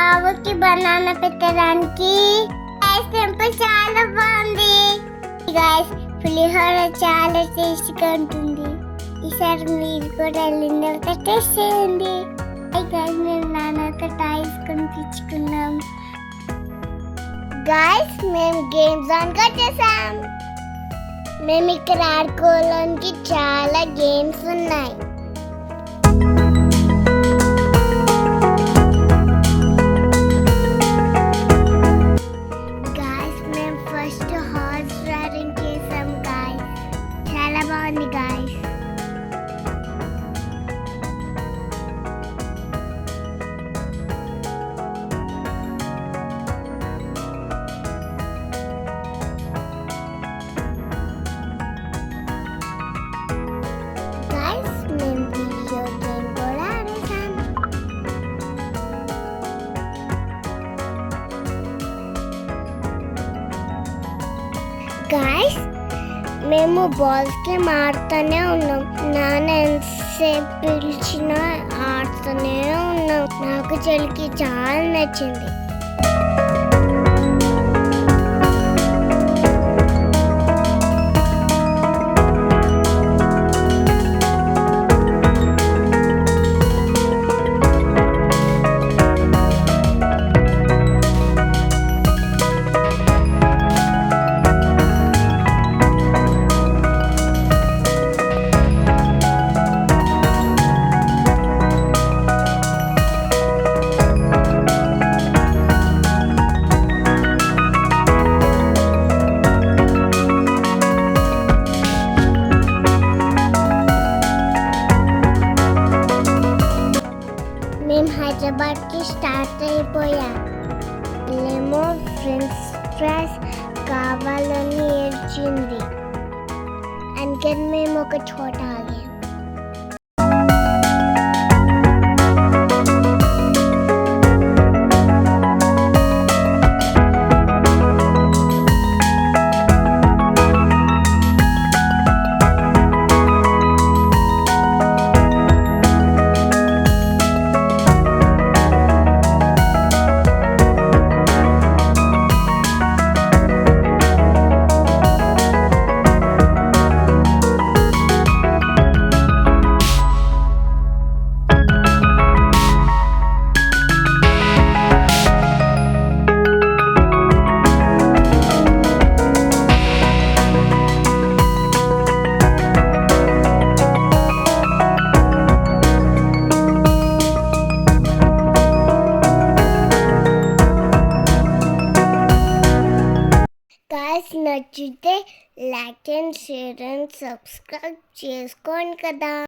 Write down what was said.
ఆవుకి బనానా పెట్టడానికి టెంపుల్ చాలా బాగుంది గైస్. పులిహోర చాలా టేస్టీగా ఉంటుంది. ఈసారి మీరు కూడా వెళ్ళిన తర్వాత టేస్ట్ చేయండి. గైస్ మేము నాన్నతో టాయ్స్ కొనిపించుకున్నాం. గైస్ మేము గేమ్ జోన్ కి వచ్చేసాం. మేము ఇక్కడ ఆడుకోవడానికి చాలా గేమ్స్ ఉన్నాయి. గైస్ మేము ఫస్ట్ హార్స్ రైడింగ్ చేసాం గైస్. చాలా బాగుంది గైస్. గైస్ మేము బాల్స్ కి ఆడుతూనే ఉన్నాం. నాన్న ఎంతసేపు పిలిచినా ఆడుతూనే ఉన్నాం. నాకు చెల్లికి చాలా నచ్చింది. మేము హైదరాబాద్కి స్టార్ట్ అయిపోయాం. ఏమో ఫ్రెండ్స్ ఫ్రైస్ కావాలని ఏడ్చింది. అందుకని మేము ఒక చోట ఆగాం. గైస్ నచ్చితే like and share and subscribe చేసుకోండి కదా.